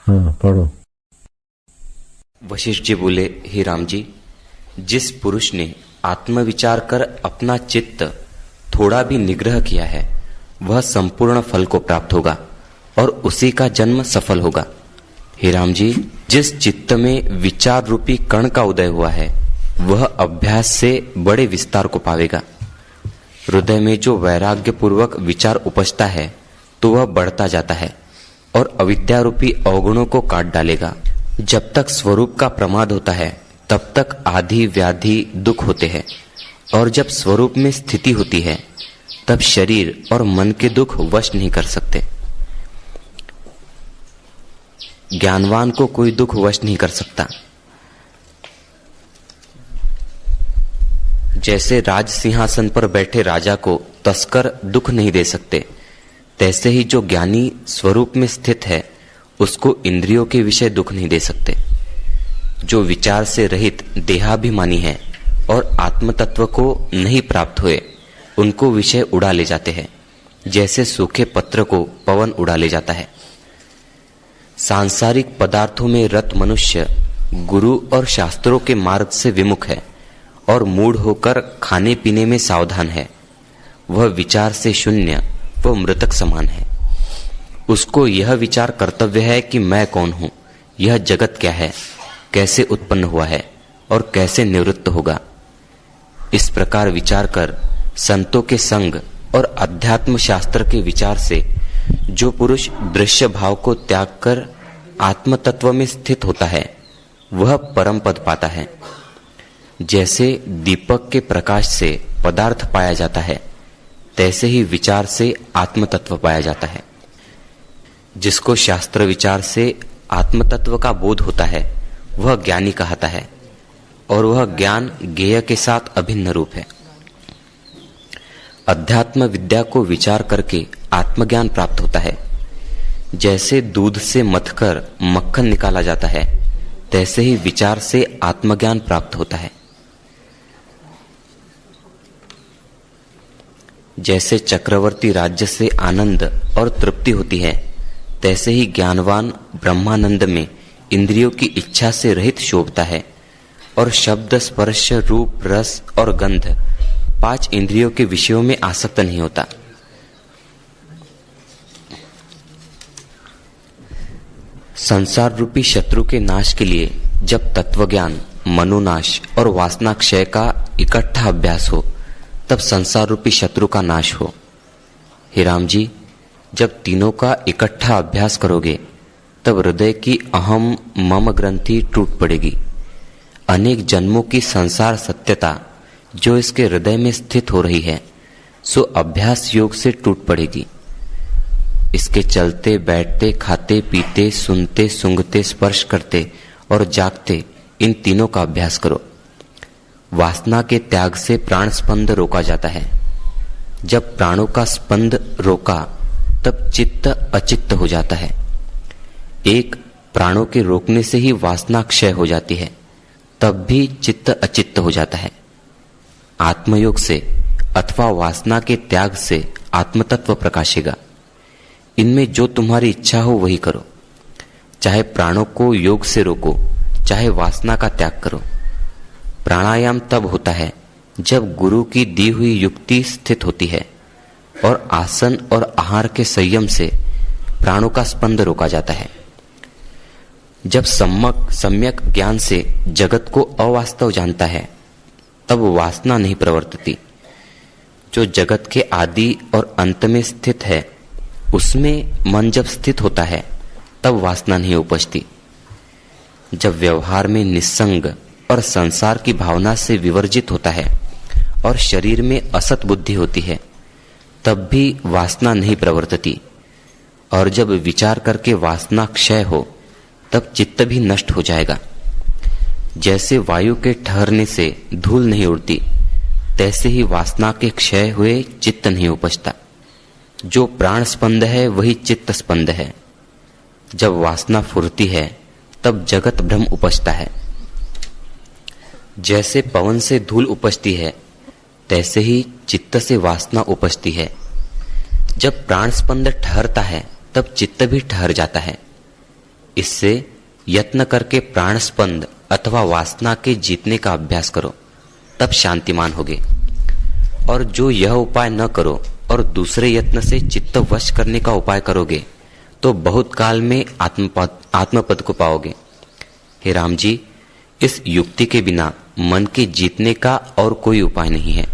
हाँ पढ़ो। वशिष्ठ जी बोले, हे राम जी, जिस पुरुष ने आत्मविचार कर अपना चित्त थोड़ा भी निग्रह किया है वह संपूर्ण फल को प्राप्त होगा और उसी का जन्म सफल होगा। हे राम जी, जिस चित्त में विचार रूपी कण का उदय हुआ है वह अभ्यास से बड़े विस्तार को पावेगा। हृदय में जो वैराग्य पूर्वक विचार उपजता है तो वह बढ़ता जाता है और अविद्या रूपी अवगुणों को काट डालेगा। जब तक स्वरूप का प्रमाद होता है तब तक आदि व्याधि दुख होते हैं और जब स्वरूप में स्थिति होती है तब शरीर और मन के दुख वश नहीं कर सकते। ज्ञानवान को कोई दुख वश नहीं कर सकता। जैसे राज सिंहासन पर बैठे राजा को तस्कर दुख नहीं दे सकते, तैसे ही जो ज्ञानी स्वरूप में स्थित है उसको इंद्रियों के विषय दुख नहीं दे सकते। जो विचार से रहित देहाभिमानी है और आत्म तत्व को नहीं प्राप्त हुए उनको विषय उड़ा ले जाते हैं, जैसे सूखे पत्र को पवन उड़ा ले जाता है। सांसारिक पदार्थों में रत मनुष्य गुरु और शास्त्रों के मार्ग से विमुख है और मूढ़ होकर खाने पीने में सावधान है। वह विचार से शून्य व मृतक समान है। उसको यह विचार कर्तव्य है कि मैं कौन हूं, यह जगत क्या है, कैसे उत्पन्न हुआ है और कैसे निवृत्त होगा। इस प्रकार विचार कर संतों के संग और अध्यात्म शास्त्र के विचार से जो पुरुष दृश्य भाव को त्याग कर आत्म तत्व में स्थित होता है वह परम पद पाता है। जैसे दीपक के प्रकाश से पदार्थ पाया जाता है तैसे ही विचार से आत्म तत्व पाया जाता है। जिसको शास्त्र विचार से आत्म तत्व का बोध होता है वह ज्ञानी कहता है और वह ज्ञान ज्ञेय के साथ अभिन्न रूप है। अध्यात्म विद्या को विचार करके आत्मज्ञान प्राप्त होता है। जैसे दूध से मथकर मक्खन निकाला जाता है तैसे ही विचार से आत्मज्ञान प्राप्त होता है। जैसे चक्रवर्ती राज्य से आनंद और तृप्ति होती है तैसे ही ज्ञानवान ब्रह्मानंद में इंद्रियों की इच्छा से रहित शोभता है और शब्द स्पर्श रूप रस और गंध 5 इंद्रियों के विषयों में आसक्त नहीं होता। संसार रूपी शत्रु के नाश के लिए जब तत्वज्ञान, मनोनाश और वासना क्षय का इकट्ठा अभ्यास हो तब संसार रूपी शत्रु का नाश हो। हे राम जी, जब तीनों का इकट्ठा अभ्यास करोगे तब हृदय की अहम मम ग्रंथि टूट पड़ेगी। अनेक जन्मों की संसार सत्यता जो इसके हृदय में स्थित हो रही है सो अभ्यास योग से टूट पड़ेगी। इसके चलते बैठते खाते पीते सुनते सूंघते स्पर्श करते और जागते इन तीनों का अभ्यास करो। वासना के त्याग से प्राण स्पंद रोका जाता है। जब प्राणों का स्पंद रोका तब चित्त अचित्त हो जाता है। एक प्राणों के रोकने से ही वासना क्षय हो जाती है, तब भी चित्त अचित्त हो जाता है। आत्मयोग से अथवा वासना के त्याग से आत्मतत्व प्रकाशेगा। इनमें जो तुम्हारी इच्छा हो वही करो। चाहे प्राणों को योग से रोको, चाहे वासना का त्याग करो। प्राणायाम तब होता है जब गुरु की दी हुई युक्ति स्थित होती है और आसन और आहार के संयम से प्राणों का स्पंद रोका जाता है। जब सम्यक ज्ञान से जगत को अवास्तव जानता है तब वासना नहीं प्रवर्तती। जो जगत के आदि और अंत में स्थित है उसमें मन जब स्थित होता है तब वासना नहीं उपजती। जब व्यवहार में निस्संग और संसार की भावना से विवर्जित होता है और शरीर में असत बुद्धि होती है तब भी वासना नहीं प्रवर्तती। और जब विचार करके वासना क्षय हो तब चित्त भी नष्ट हो जाएगा। जैसे वायु के ठहरने से धूल नहीं उड़ती तैसे ही वासना के क्षय हुए चित्त नहीं उपजता। जो प्राण स्पंद है वही चित्त स्पंद है। जब वासना फुरती है तब जगत भ्रम उपजता है। जैसे पवन से धूल उपजती है तैसे ही चित्त से वासना उपजती है। जब प्राण स्पंद ठहरता है तब चित्त भी ठहर जाता है। इससे यत्न करके प्राण स्पंद अथवा वासना के जीतने का अभ्यास करो, तब शांतिमान होगे। और जो यह उपाय न करो और दूसरे यत्न से चित्त वश करने का उपाय करोगे तो बहुत काल में आत्मपद को पाओगे। हे राम जी, इस युक्ति के बिना मन के जीतने का और कोई उपाय नहीं है।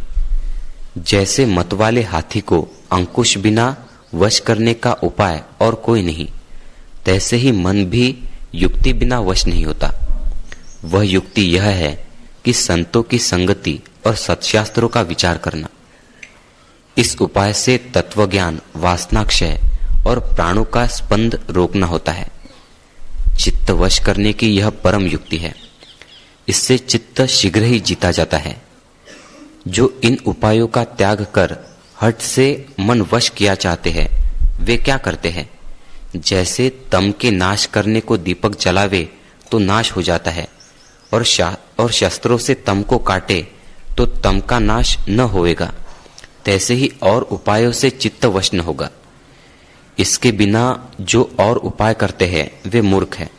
जैसे मतवाले हाथी को अंकुश बिना वश करने का उपाय और कोई नहीं, तैसे ही मन भी युक्ति बिना वश नहीं होता। वह युक्ति यह है कि संतों की संगति और सत्शास्त्रों का विचार करना। इस उपाय से तत्वज्ञान, वासनाक्षय और प्राणों का स्पंद रोकना होता है। चित्त वश करने की यह परम युक्ति है। इससे चित्त शीघ्र ही जीता जाता है। जो इन उपायों का त्याग कर हठ से मन वश किया चाहते हैं, वे क्या करते हैं? जैसे तम के नाश करने को दीपक जलावे तो नाश हो जाता है, और शस्त्रों से तम को काटे तो तम का नाश न होएगा, तैसे ही और उपायों से चित्त वश न होगा। इसके बिना जो और उपाय करते हैं वे मूर्ख हैं।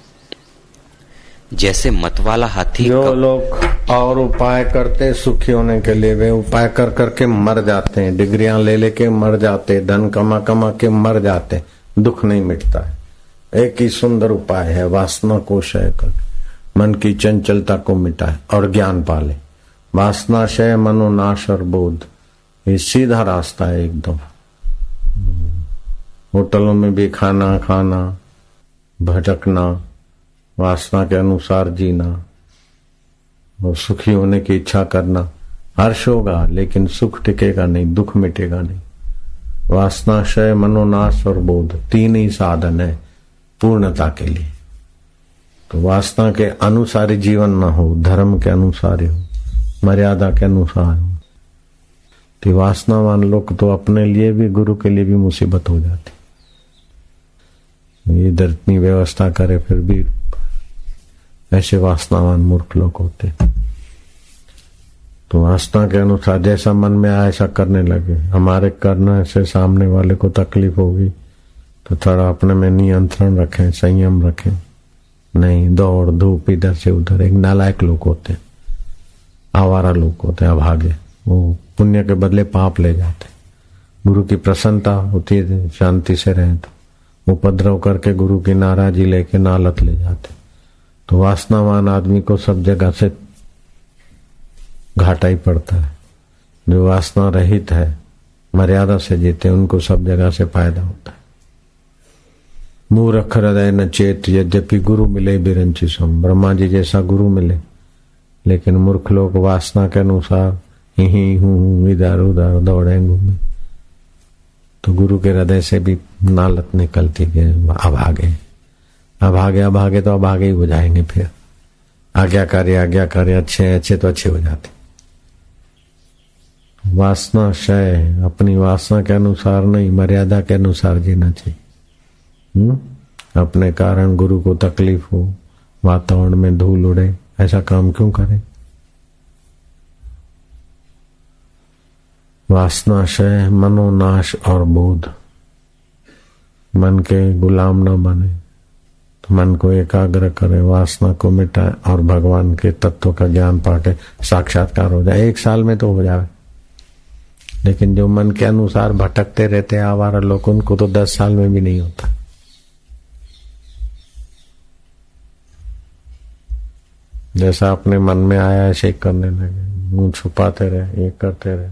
जैसे मतवाला हाथी, जो लोग और उपाय करते सुखी होने के लिए, वे उपाय कर करके मर जाते हैं, डिग्रियां ले लेके मर जाते, धन कमा कमा के मर जाते, दुख नहीं मिटता है। एक ही सुंदर उपाय है, वासना को क्षय कर मन की चंचलता को मिटाए और ज्ञान पाले। वासना क्षय, मनोनाश और बोध, ये सीधा रास्ता है एकदम। होटलों में भी खाना खाना, भटकना, वासना के अनुसार जीना और सुखी होने की इच्छा करना। हर्ष होगा लेकिन सुख टिकेगा नहीं, दुख मिटेगा नहीं। वासना क्षय, मनोनाश और बोध, तीन ही साधन है पूर्णता के लिए। तो वासना के अनुसार ही जीवन न हो, धर्म के अनुसार ही हो, मर्यादा के अनुसार हो। तो वासनावान लोग तो अपने लिए भी, गुरु के लिए भी मुसीबत हो जाती। इधर इतनी व्यवस्था करे फिर भी ऐसे वासनावान मूर्ख लोग होते। तो वासना के अनुसार जैसा मन में आया ऐसा करने लगे। हमारे करने से सामने वाले को तकलीफ होगी तो थोड़ा अपने में नियंत्रण रखें, संयम रखें। नहीं दौड़ धूप इधर से उधर। एक नालायक लोग होते, आवारा लोग होते, अभागे, वो पुण्य के बदले पाप ले जाते। गुरु की प्रसन्नता होती है, शांति से रहे, तो उपद्रव करके गुरु की नाराजी लेके नालत ले जाते। तो वासनावान आदमी को सब जगह से घाटा ही पड़ता है। जो वासना रहित है, मर्यादा से जीते, उनको सब जगह से फायदा होता है। मूर्ख हृदय न चेत, यद्यपि गुरु मिले बिरंची सम। ब्रह्मा जी जैसा गुरु मिले, लेकिन मूर्ख लोग वासना के अनुसार ही हूं इधर उधर दौड़े घूमे, तो गुरु के हृदय से भी नालत निकलती है। अभागे अभागे अभागे तो अभागे ही हो जाएंगे। फिर आज्ञाकारी अच्छे अच्छे तो अच्छे हो जाते। वासना क्षय, अपनी वासना के अनुसार नहीं, मर्यादा के अनुसार जीना चाहिए। अपने कारण गुरु को तकलीफ हो, वातावरण में धूल उड़े, ऐसा काम क्यों करें? वासना क्षय, मनोनाश और बोध। मन के गुलाम न बने, तो मन को एकाग्र करे, वासना को मिटाए और भगवान के तत्व का ज्ञान पाटे, साक्षात्कार हो जाए। 1 साल में तो हो जाए। लेकिन जो मन के अनुसार भटकते रहते आवारा लोग, उनको तो 10 साल में भी नहीं होता। जैसा अपने मन में आया ऐसे करने लगे, मुंह छुपाते रहे, ये करते रहे।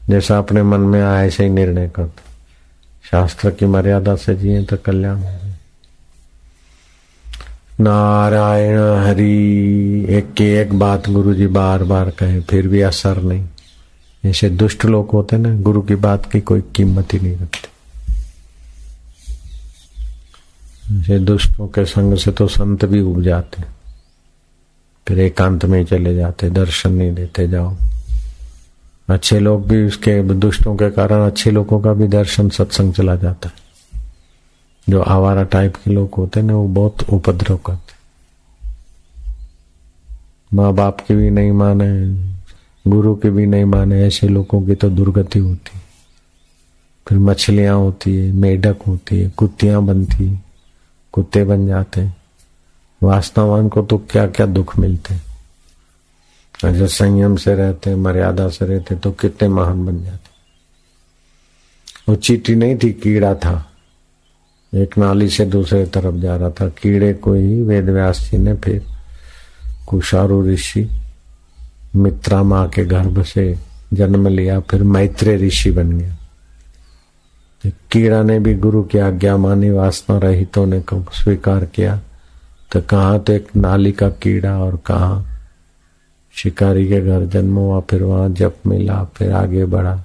जैसा अपने मन में आया ऐसे ही निर्णय करते। शास्त्र की मर्यादा से जिए तो कल्याण हो जाए। नारायण हरि, एक की एक बात गुरु जी बार बार कहे, फिर भी असर नहीं। ऐसे दुष्ट लोग होते ना, गुरु की बात की कोई कीमत ही नहीं रखते। ऐसे दुष्टों के संग से तो संत भी उब जाते, फिर एकांत में चले जाते, दर्शन नहीं देते। जाओ, अच्छे लोग भी उसके, दुष्टों के कारण अच्छे लोगों का भी दर्शन सत्संग चला जाता है। जो आवारा टाइप के लोग होते हैं ना, वो बहुत उपद्रव करते। माँ बाप की भी नहीं माने, गुरु की भी नहीं माने, ऐसे लोगों की तो दुर्गति होती। फिर मछलियां होती है, मेढक होती है, कुत्तियां बनती, कुत्ते बन जाते हैं। वासनावान को तो क्या क्या दुख मिलते हैं, जो संयम से रहते, मर्यादा से रहते तो कितने महान बन जाते। वो चींटी नहीं थी, कीड़ा था, एक नाली से दूसरे तरफ जा रहा था। कीड़े को ही वेद व्यास जी ने फिर कुशारू ऋषि मित्रा माँ के गर्भ से जन्म लिया, फिर मैत्रेय ऋषि बन गया। कीड़ा ने भी गुरु की आज्ञा मानी, वासना रहितों ने स्वीकार किया। तो कहाँ तो एक नाली का कीड़ा और कहाँ शिकारी के घर जन्म हुआ, फिर वहां जप मिला, फिर आगे बढ़ा।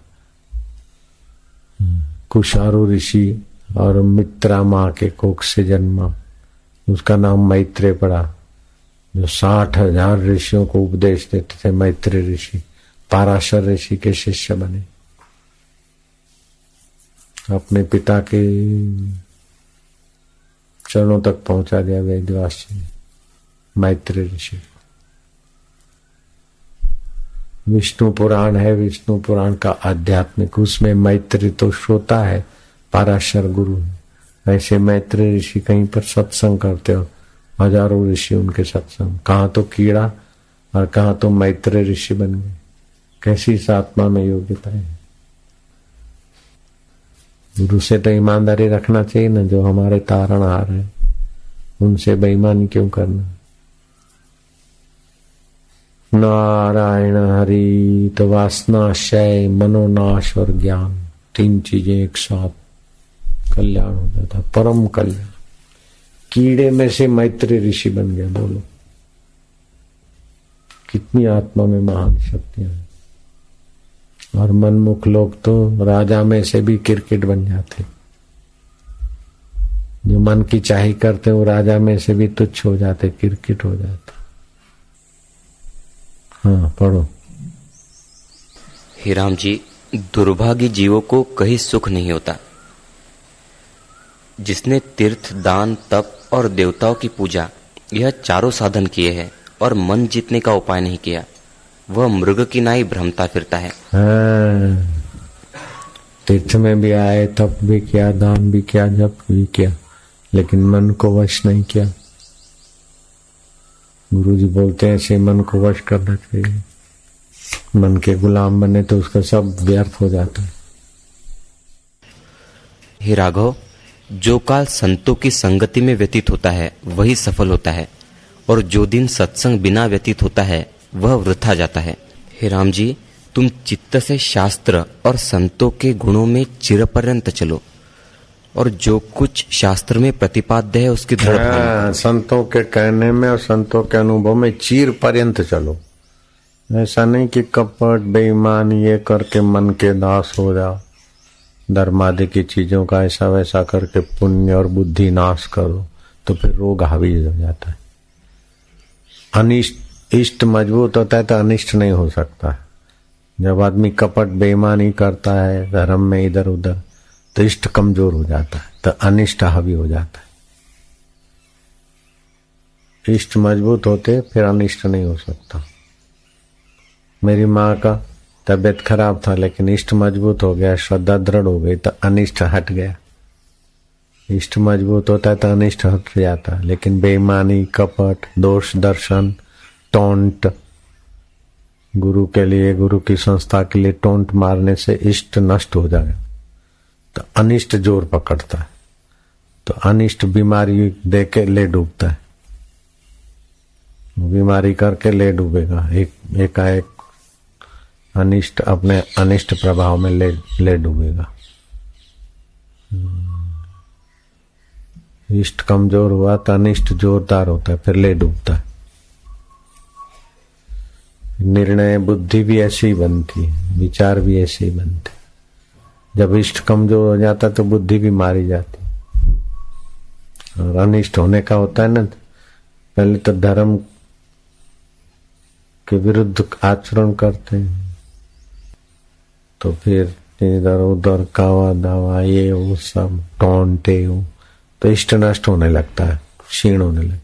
कुशारू ऋषि और मित्रा माँ के कोख से जन्मा, उसका नाम मैत्रेय पड़ा। जो 60,000 ऋषियों को उपदेश देते थे, मैत्रेय ऋषि पाराशर ऋषि के शिष्य बने। अपने पिता के चरणों तक पहुंचा दिया वेदव्यास जी ने मैत्रेय ऋषि। विष्णु पुराण है, विष्णु पुराण का आध्यात्मिक, उसमें मैत्रेय तो श्रोता है, पाराशर गुरु है। ऐसे मैत्रेय ऋषि कहीं पर सत्संग करते हो, हजारों ऋषि उनके सत्संग, कहाँ तो कीड़ा और कहाँ तो मैत्रेय ऋषि बन गए। कैसी इस आत्मा में योग्यता है। गुरु से तो ईमानदारी रखना चाहिए ना, जो हमारे तारणहार है उनसे बेईमानी क्यों करना। नारायण हरि। तो वासना, क्षय, मनोनाश और ज्ञान, 3 चीजें एक साथ कल्याण हो जाता, परम कल्याण। कीड़े में से मैत्रेय ऋषि बन गया। बोलो कितनी आत्मा में महान शक्तियां हैं। और मनमुख लोग तो राजा में से भी क्रिकेट बन जाते। जो मन की चाही करते वो राजा में से भी तुच्छ हो जाते, क्रिकेट हो जाते। हाँ पढ़ो। हे राम जी, दुर्भागी जीवों को कहीं सुख नहीं होता। जिसने तीर्थ, दान, तप और देवताओं की पूजा, यह चारों साधन किए हैं और मन जीतने का उपाय नहीं किया, वह मृग की नाई भ्रमता फिरता है। तीर्थ में भी आए, तप भी किया, दान भी किया, जप भी किया, लेकिन मन को वश नहीं किया। गुरुजी बोलते हैं ऐसे मन को वश करना चाहिए। मन के गुलाम बने तो उसका सब व्यर्थ हो जाता है। हे राघव, जो काल संतों की संगति में व्यतीत होता है वही सफल होता है, और जो दिन सत्संग बिना व्यतीत होता है वह वृथा जाता है। हे राम जी, तुम चित्त से शास्त्र और संतों के गुणों में चिरपर्यंत चलो, और जो कुछ शास्त्र में प्रतिपाद्य है उसकी दृढ़ संतों के कहने में और संतों के अनुभव में चीर पर्यंत चलो। ऐसा नहीं कि कपट, बेईमान ये करके मन के दास हो जाओ, धर्मादि की चीजों का ऐसा वैसा करके पुण्य और बुद्धि नाश करो, तो फिर रोग हावी हो जाता है। अनिष्ट इष्ट मजबूत होता है तो अनिष्ट नहीं हो सकता। जब आदमी कपट बेईमानी करता है धर्म में इधर उधर, तो इष्ट कमजोर हो जाता है, तो अनिष्ट हावी हो जाता है। इष्ट मजबूत होते फिर अनिष्ट नहीं हो सकता। मेरी माँ का तबीयत खराब था, लेकिन इष्ट मजबूत हो गया, श्रद्धा दृढ़ हो गई, तो अनिष्ट हट गया। इष्ट मजबूत होता है तो अनिष्ट हट जाता है, लेकिन बेईमानी, कपट, दोष दर्शन, टोंट, गुरु के लिए, गुरु की संस्था के लिए टोंट मारने से इष्ट नष्ट हो जाएगा, तो अनिष्ट जोर पकड़ता है, तो अनिष्ट बीमारी दे के ले डूबता है। बीमारी करके ले डूबेगा, एकाएक अनिष्ट अपने अनिष्ट प्रभाव में ले डूबेगा। इष्ट कमजोर हुआ तो अनिष्ट जोरदार होता है, फिर ले डूबता है। निर्णय बुद्धि भी ऐसी ही बनती है, विचार भी ऐसे ही बनते। जब इष्ट कमजोर हो जाता तो बुद्धि भी मारी जाती, और अनिष्ट होने का होता है ना, पहले तो धर्म के विरुद्ध आचरण करते हैं, तो फिर इधर उधर कावा दावा ये वो सब टोंटे हो, तो इष्ट नष्ट होने लगता है, क्षीण होने लगता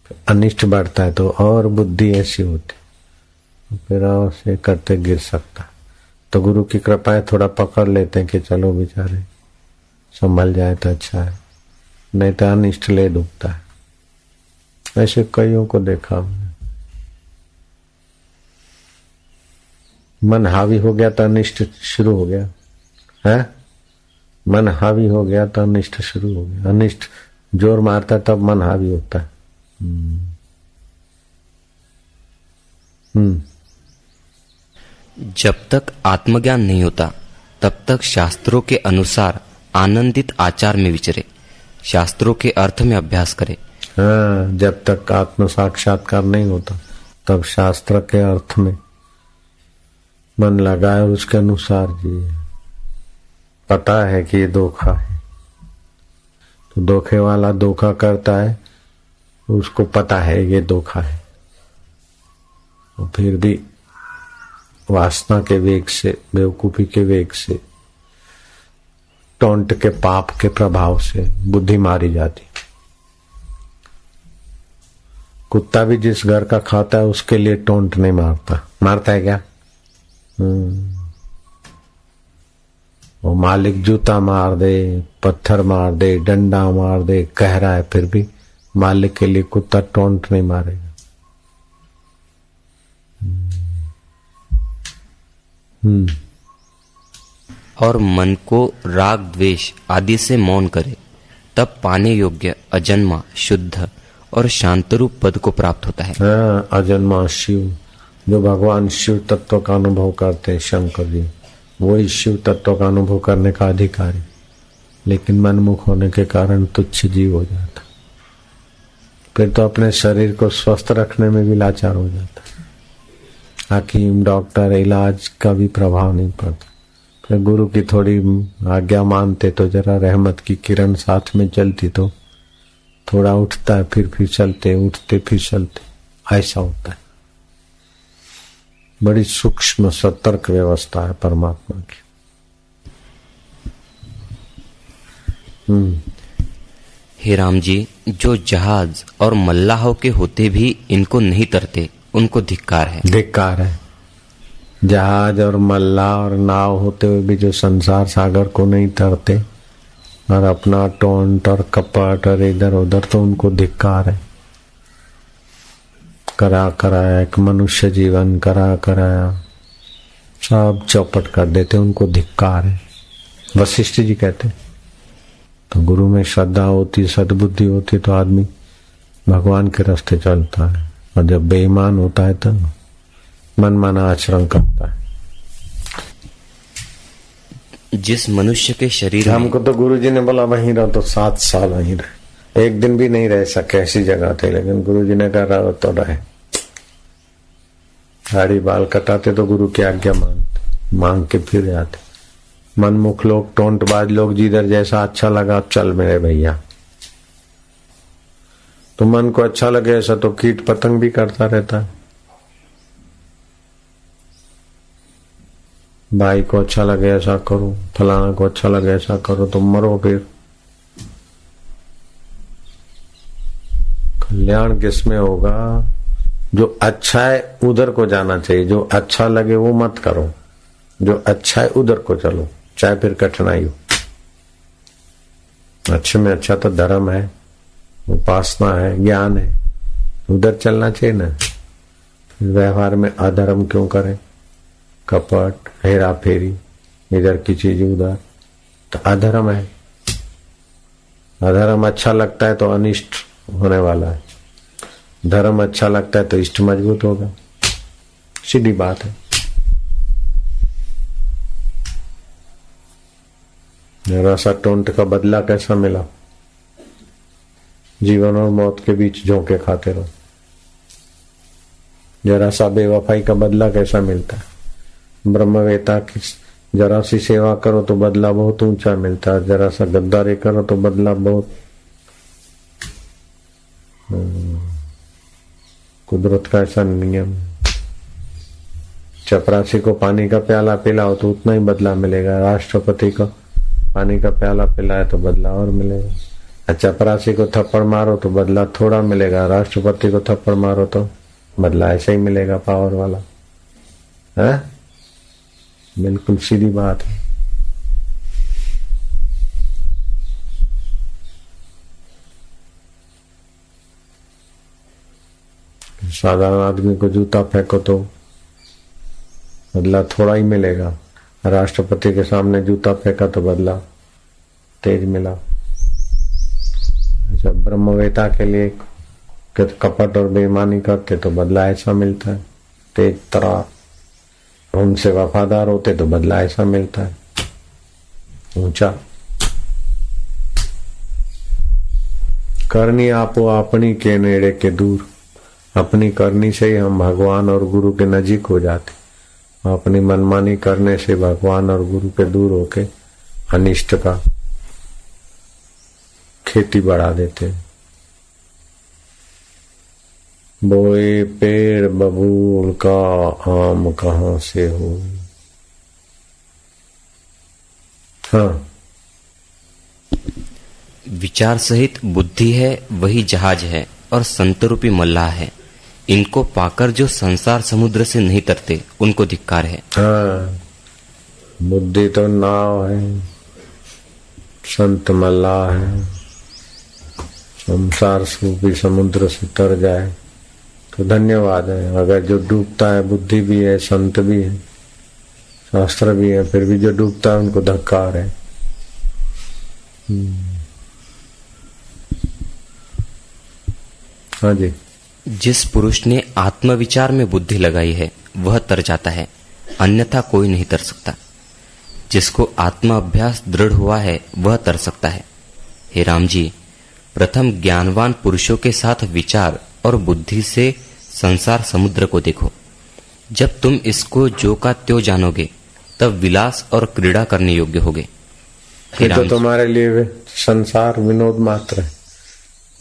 है, अनिष्ट बढ़ता है, तो और बुद्धि ऐसी होती, फिर और से करते गिर सकता है। तो गुरु की कृपा है, थोड़ा पकड़ लेते हैं कि चलो बेचारे संभल जाए तो अच्छा है। नहीं तो अनिष्ट ले डूबता है। ऐसे कईयों को देखा हमने। मन हावी हो गया तो अनिष्ट शुरू हो गया है। मन हावी हो गया तो अनिष्ट शुरू हो गया। अनिष्ट जोर मारता तब मन हावी होता है। जब तक आत्मज्ञान नहीं होता तब तक शास्त्रों के अनुसार आनंदित आचार में विचरे, शास्त्रों के अर्थ में अभ्यास करे। हाँ, जब तक आत्म साक्षात्कार नहीं होता तब शास्त्र के अर्थ में मन लगाए और उसके अनुसार जिए। पता है कि ये धोखा है तो धोखे वाला धोखा करता है, उसको पता है ये धोखा है, और फिर भी वासना के वेग से, बेवकूफी के वेग से, टोंट के पाप के प्रभाव से बुद्धि मारी जाती। कुत्ता भी जिस घर का खाता है उसके लिए टोंट नहीं मारता। मारता है क्या? वो मालिक जूता मार दे, पत्थर मार दे, डंडा मार दे, कह रहा है, फिर भी मालिक के लिए कुत्ता टोंट नहीं मारेगा। और मन को राग द्वेष आदि से मौन करे, तब पाने योग्य अजन्मा, शुद्ध और शांतरूप पद को प्राप्त होता है। हाँ, अजन्मा शिव, जो भगवान शिव तत्व का अनुभव करते हैं शंकर जी, वही शिव तत्व का अनुभव करने का अधिकारी, लेकिन मनमुख होने के कारण तुच्छ जीव हो जाता। फिर तो अपने शरीर को स्वस्थ रखने में भी लाचार हो जाता। हकीम, डॉक्टर, इलाज का भी प्रभाव नहीं पड़ता। फिर गुरु की थोड़ी आज्ञा मानते तो जरा रहमत की किरण साथ में चलती तो थोड़ा उठता है, फिर फिसलते, उठते फिसलते, ऐसा होता है। बड़ी सूक्ष्म सतर्क व्यवस्था है परमात्मा की। हे राम जी, जो जहाज और मल्लाहों के होते भी इनको नहीं तरते, उनको धिक्कार है। धिक्कार है। जहाज और मल्लाह और नाव होते हुए भी जो संसार सागर को नहीं तरते और अपना टोंट और कपट और इधर उधर, तो उनको धिक्कार है। करा कराया एक मनुष्य जीवन, करा कराया सब चौपट कर देते, उनको धिक्कार है। वशिष्ठ जी कहते तो गुरु में श्रद्धा होती, सद्बुद्धि होती तो आदमी भगवान के रास्ते चलता है, और जब बेईमान होता है तो मनमाना आचरण करता है। जिस मनुष्य के शरीर हमको तो गुरुजी ने बोला वहीं रहो, तो 7 साल वहीं रहे। एक दिन भी नहीं रह सके, ऐसी जगह थे, लेकिन गुरुजी ने कहा रहो तो रहे। दाढ़ी बाल कटाते तो गुरु की आज्ञा मांग के फिर जाते। मनमुख लोग, टोंटबाज लोग, जिधर जैसा अच्छा लगा चल मेरे भैया। तो मन को अच्छा लगे ऐसा तो कीट पतंग भी करता रहता है। भाई को अच्छा लगे ऐसा करो, फलाना को अच्छा लगे ऐसा करो, तो मरो। फिर कल्याण किसमें होगा? जो अच्छा है उधर को जाना चाहिए, जो अच्छा लगे वो मत करो, जो अच्छा है उधर को चलो, चाहे फिर कठिनाई हो। अच्छे में अच्छा तो धर्म है, उपासना है, ज्ञान है, उधर चलना चाहिए ना। व्यवहार में अधर्म क्यों करें? कपट, हेरा फेरी, इधर की चीज उधर, तो अधर्म है। अधर्म अच्छा लगता है तो अनिष्ट होने वाला है, धर्म अच्छा लगता है तो इष्ट मजबूत होगा। सीधी बात है। जरा सा टोंट का बदला कैसा मिला? जीवन और मौत के बीच झोंके खाते रहो। जरा सा बेवफाई का बदला कैसा मिलता है? ब्रह्मवेता की जरा सी सेवा करो तो बदला बहुत ऊंचा मिलता है, जरा सा गद्दारी करो तो बदला बहुत। कुदरत का ऐसा नियम। चपरासी को पानी का प्याला पिलाओ तो उतना ही बदला मिलेगा, राष्ट्रपति को पानी का प्याला पिलाए तो बदला और मिलेगा। चपरासी को थप्पड़ मारो तो बदला थोड़ा मिलेगा, राष्ट्रपति को थप्पड़ मारो तो बदला ऐसा ही मिलेगा, पावर वाला है। बिल्कुल सीधी बात है। साधारण आदमी को जूता फेंको तो बदला थोड़ा ही मिलेगा, राष्ट्रपति के सामने जूता फेंका तो बदला तेज मिला। जब ब्रह्मवेता के लिए कपट और बेईमानी करते तो बदला ऐसा मिलता है तेज तरार, उनसे वफादार होते तो बदला ऐसा मिलता है ऊंचा। करनी आपो अपनी के नेड़े के दूर, अपनी करनी से ही हम भगवान और गुरु के नजीक हो जाते, अपनी मनमानी करने से भगवान और गुरु के दूर होके अनिष्ट का खेती बढ़ा देते। बोए पेड़ बबूल का आम कहाँ से हो। हाँ, विचार सहित बुद्धि है वही जहाज है और संत रूपी मल्लाह है। इनको पाकर जो संसार समुद्र से नहीं तरते उनको धिक्कार है। हाँ, बुद्धि तो नाव है, संत मल्लाह है। संसार रूपी समुद्र से तर जाए तो धन्यवाद है। अगर जो डूबता है बुद्धि भी है, संत भी है, शास्त्र भी है, फिर भी जो डूबता है उनको धिक्कार है। हाँ जी। जिस पुरुष ने आत्मविचार में बुद्धि लगाई है वह तर जाता है, अन्यथा कोई नहीं तर सकता। जिसको आत्मा अभ्यास दृढ़ हुआ है वह तर सकता है। हे राम जी, प्रथम ज्ञानवान पुरुषों के साथ विचार और बुद्धि से संसार समुद्र को देखो। जब तुम इसको जो का त्यों जानोगे तब विलास और क्रीड़ा करने योग्य होगे। ये तो तुम्हारे लिए संसार विनोद मात्र है,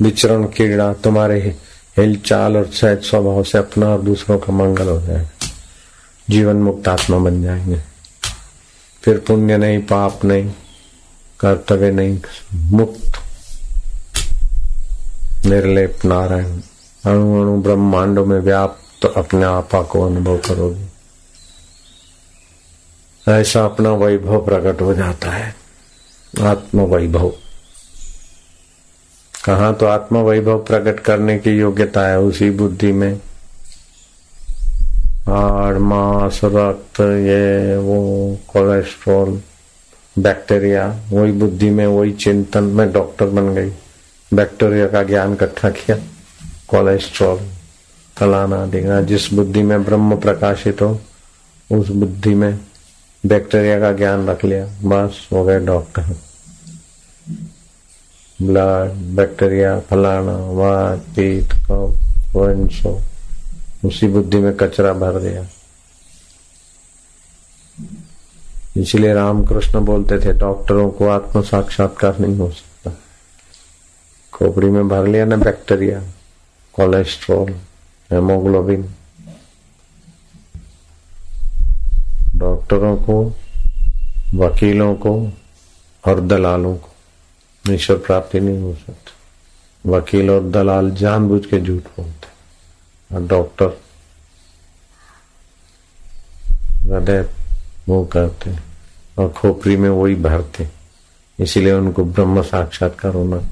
विचरण क्रीड़ा। तुम्हारे हिलचाल और सहज स्वभाव से अपना और दूसरों का मंगल हो जाएगा, जीवन मुक्त आत्मा बन जाएंगे। फिर पुण्य नहीं, पाप नहीं, कर्तव्य नहीं, मुक्त निर्लेप नारायण अणु अणु ब्रह्मांडों में व्याप्त तो अपने आपा को अनुभव करोगे। ऐसा अपना वैभव प्रकट हो जाता है, आत्म वैभव। कहाँ तो आत्म वैभव प्रकट करने की योग्यता है उसी बुद्धि में। हाड़ मांस रक्त ये वो कोलेस्ट्रॉल बैक्टीरिया, वही बुद्धि में, वही चिंतन में डॉक्टर बन गई। बैक्टीरिया का ज्ञान इकट्ठा किया, कोलेस्ट्रॉल फलाना दिखना। जिस बुद्धि में ब्रह्म प्रकाशित हो उस बुद्धि में बैक्टीरिया का ज्ञान रख लिया, बस हो गए डॉक्टर। ब्लड बैक्टीरिया फलाना वात पीत कफ वंशो, उसी बुद्धि में कचरा भर दिया। इसलिए रामकृष्ण बोलते थे डॉक्टरों को आत्म साक्षात्कार नहीं हो सकता। खोपड़ी में भर लिया ना बैक्टीरिया, कोलेस्ट्रॉल, हेमोग्लोबिन। डॉक्टरों को, वकीलों को और दलालों को ईश्वर प्राप्ति नहीं हो सकती। वकील और दलाल जानबूझ के झूठ बोलते और डॉक्टर हृदय वो करते और खोपड़ी में वही भरते। इसीलिए उनको ब्रह्म साक्षात्कार होना।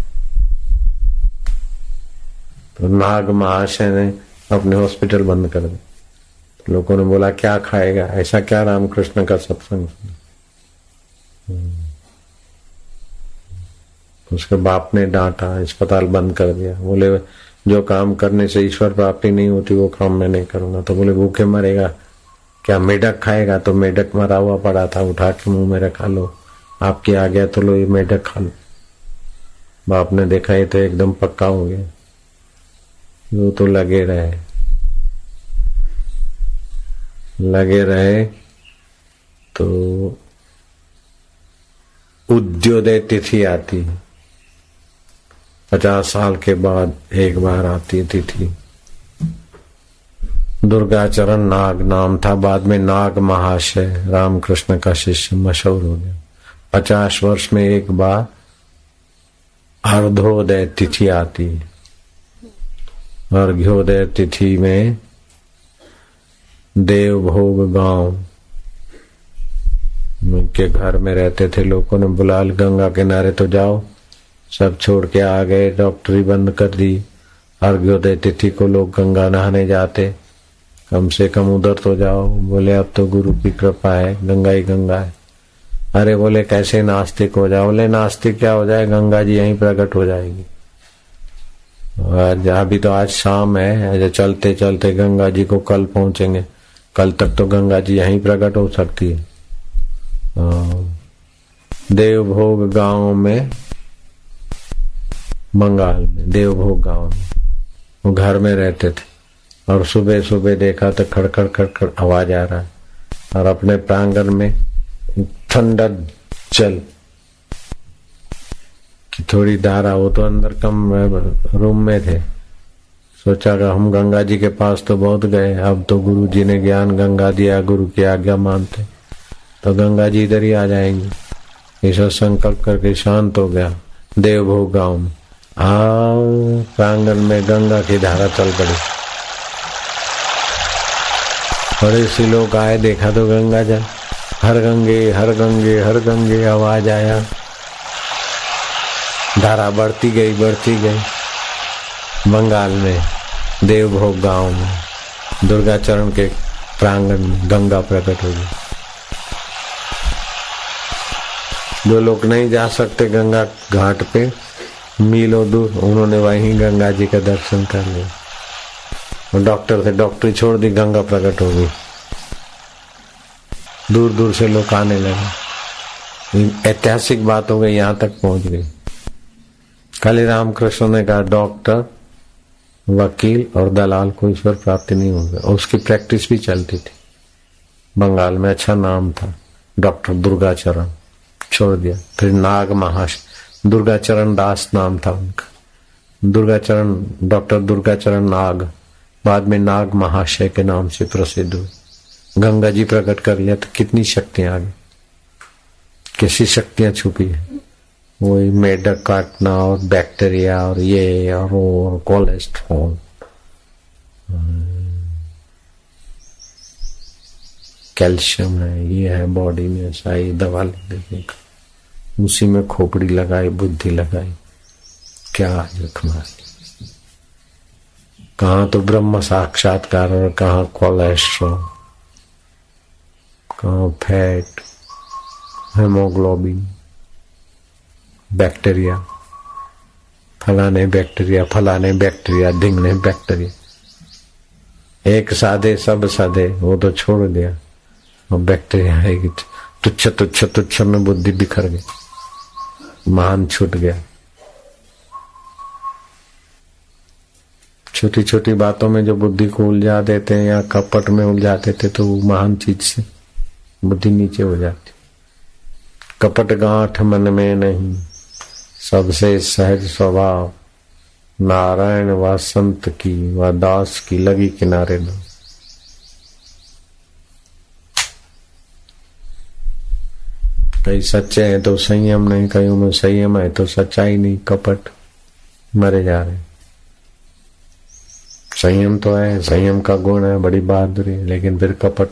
तो नाग महाशय ने अपने हॉस्पिटल बंद कर दिए। तो लोगों ने बोला क्या खाएगा, ऐसा क्या रामकृष्ण का सत्संग सुना। उसके बाप ने डांटा, अस्पताल बंद कर दिया। बोले जो काम करने से ईश्वर प्राप्ति नहीं होती वो काम मैं नहीं करूंगा। तो बोले भूखे मरेगा क्या, मेढक खाएगा? तो मेढक मरा हुआ पड़ा था, उठा के मुंह में रखा, लो आपकी आ गया तो लो ये मेढक खा लो। बाप ने देखा ये तो एकदम पक्का हो गया। वो तो लगे रहे तो उद्योदय तिथि आती है, 50 साल के बाद एक बार आती तिथि। दुर्गाचरण नाग नाम था, बाद में नाग महाशय रामकृष्ण का शिष्य मशहूर हो गया। 50 वर्ष में एक बार अर्घ्योदय तिथि आती है। अर्घ्योदय तिथि में देवभोग गांव के घर में रहते थे। लोगों ने बुला, गंगा किनारे तो जाओ, सब छोड़ के आ गए। डॉक्टरी बंद कर दी, अर्घ्योदय तिथि को लोग गंगा नहाने जाते, कम से कम उधर तो जाओ। बोले अब तो गुरु की कृपा है, गंगा ही गंगा है। अरे बोले कैसे नास्तिक हो जाओ? बोले नास्तिक क्या हो जाए, गंगा जी यहीं प्रकट हो जाएगी। अभी तो आज शाम है, ऐसे चलते चलते गंगा जी को कल पहुंचेंगे, कल तक तो गंगा जी यहीं प्रकट हो सकती है। देवभोग गांव में, बंगाल में देवभोग गांव में वो घर में रहते थे और सुबह सुबह देखा तो खड़खड़ खड़खड़ आवाज आ रहा है और अपने प्रांगण में ठंडा जल की थोड़ी धारा, वो तो अंदर कम रूम में थे। सोचा कि हम गंगा जी के पास तो बहुत गए, अब तो गुरु जी ने ज्ञान गंगा दिया, गुरु की आज्ञा मानते तो गंगा जी इधर ही आ जाएंगे। ऐसा संकल्प करके शांत हो गया। देवभोग गांव में प्रांगण में गंगा की धारा चल पड़ी। बड़े से लोग आए, देखा तो गंगा जल, हर गंगे हर गंगे हर गंगे आवाज आया। धारा बढ़ती गई बढ़ती गई। बंगाल में देवभोग गांव में दुर्गाचरण के प्रांगण में गंगा प्रकट हो गई। जो लोग नहीं जा सकते गंगा घाट पे मीलों दूर, उन्होंने वहीं गंगा जी का दर्शन कर लिया। डॉक्टर थे, डॉक्टरी छोड़ दी, गंगा प्रकट हो गई। दूर दूर से लोग आने लगे। ऐतिहासिक बात हो गई, यहां तक पहुंच गई। काली रामकृष्ण ने कहा डॉक्टर, वकील और दलाल को ईश्वर प्राप्ति नहीं होगी। और उसकी प्रैक्टिस भी चलती थी बंगाल में, अच्छा नाम था डॉक्टर दुर्गाचरण, छोड़ दिया। फिर नाग महाशय, दुर्गाचरण दास नाम था उनका, दुर्गाचरण, डॉक्टर दुर्गाचरण नाग, बाद में नाग महाशय के नाम से प्रसिद्ध हुए। गंगा जी प्रकट कर लिया तो कितनी शक्तियां आ गई, कैसी शक्तियां छुपी है। वही मेढक काटना और बैक्टीरिया और ये और वो और कोलेस्ट्रॉल, कैल्शियम है, ये है बॉडी में, ऐसा ही दवा लेने का, उसी में खोपड़ी लगाई, बुद्धि लगाई, क्या जख्मारी। कहाँ तो ब्रह्म साक्षात्कार और कहाँ कोलेस्ट्रॉल, कहाँ फैट, हेमोग्लोबिन, बैक्टीरिया, फलाने बैक्टीरिया, ढिंगने बैक्टीरिया। एक साधे सब साधे, वो तो छोड़ दिया। और बैक्टीरिया आएगी, तुच्छ तुच्छ तुच्छ में बुद्धि बिखर गई, मान छूट गया। छोटी छोटी बातों में जो बुद्धि को उलझा देते हैं या कपट में उलझा देते तो वो महान चीज से बुद्धि नीचे हो जाती। कपट गांठ मन में नहीं, सबसे सहज स्वभाव, नारायण व संत की व दास की लगी किनारे न। कई सच्चे हैं तो संयम नहीं, कईयों में संयम है तो सच्चाई नहीं, कपट, मरे जा रहे। संयम तो है, संयम का गुण है, बड़ी बहादुरी, लेकिन फिर कपट,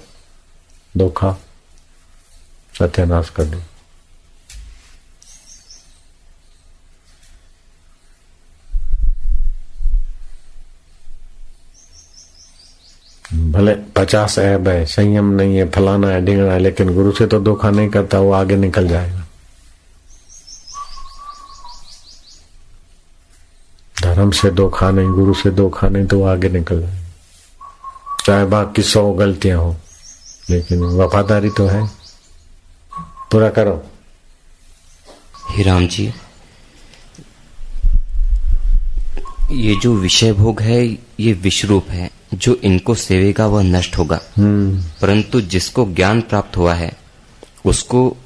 धोखा, सत्यानाश कर दे। भले 50 ऐब है, संयम नहीं है, फलाना है, ढिंगना है, लेकिन गुरु से तो धोखा नहीं करता, वो आगे निकल जाएगा। धर्म से धोखा नहीं, गुरु से धोखा नहीं, तो वो आगे निकल जाएगा। चाहे बाकी 100 गलतियां हो, लेकिन वफादारी तो है। पूरा करो। हे राम जी, ये जो विषय भोग है ये विश्वरूप है, जो इनको सेवेगा वह नष्ट होगा। परंतु जिसको ज्ञान प्राप्त हुआ है उसको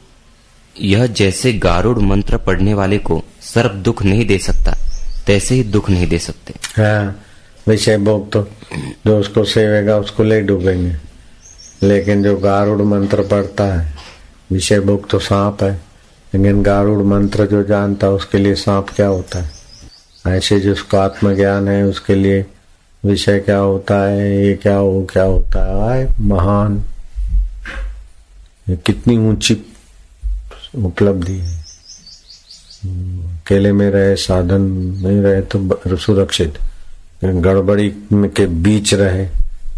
यह जैसे गारुड़ मंत्र पढ़ने वाले को सर्प दुख नहीं दे सकता, तैसे ही दुख नहीं दे सकते। हाँ, विषय भोग तो जो उसको सेवेगा उसको ले डूबेंगे, लेकिन जो गारुड़ मंत्र पढ़ता है, विषय भोग तो सांप है, लेकिन गारुड़ मंत्र जो जानता है उसके लिए सांप क्या होता है। ऐसे जिसको आत्मज्ञान है उसके लिए विषय क्या होता है, ये क्या होता है, महान, ये कितनी ऊंची उपलब्धि है। अकेले में रहे, साधन नहीं रहे तो सुरक्षित, गड़बड़ी के बीच रहे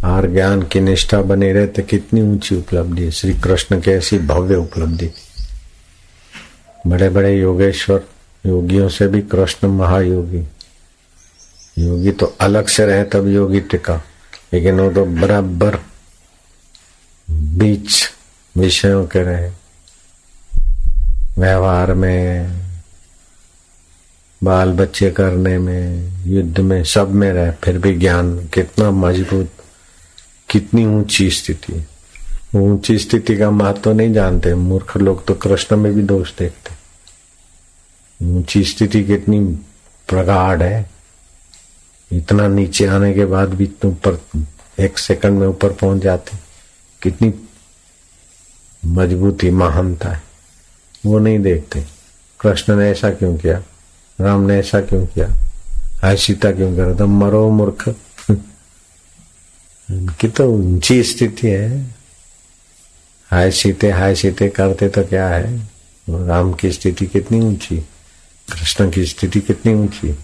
और ज्ञान की निष्ठा बने रहे तो कितनी ऊंची उपलब्धि है। श्री कृष्ण की ऐसी भव्य उपलब्धि। बड़े बड़े योगेश्वर योगियों से भी कृष्ण महायोगी। योगी तो अलग से रहे तब योगी टिका, लेकिन वो तो बराबर बीच विषयों के रहे, व्यवहार में, बाल बच्चे करने में, युद्ध में, सब में रहे, फिर भी ज्ञान कितना मजबूत, कितनी ऊंची स्थिति। ऊंची स्थिति का महत्व नहीं जानते मूर्ख लोग, तो कृष्ण में भी दोष देखते। ऊंची स्थिति कितनी प्रगाढ़ है, इतना नीचे आने के बाद भी तुम पर 1 सेकंड में ऊपर पहुंच जाते, कितनी मजबूती महानता है, वो नहीं देखते। कृष्ण ने ऐसा क्यों किया, राम ने ऐसा क्यों किया, हाय सीता क्यों कर, तो मरो मूर्ख। इनकी तो ऊंची स्थिति है। हाय सीते करते तो क्या है, राम की स्थिति कितनी ऊंची, कृष्ण की स्थिति कितनी ऊंची।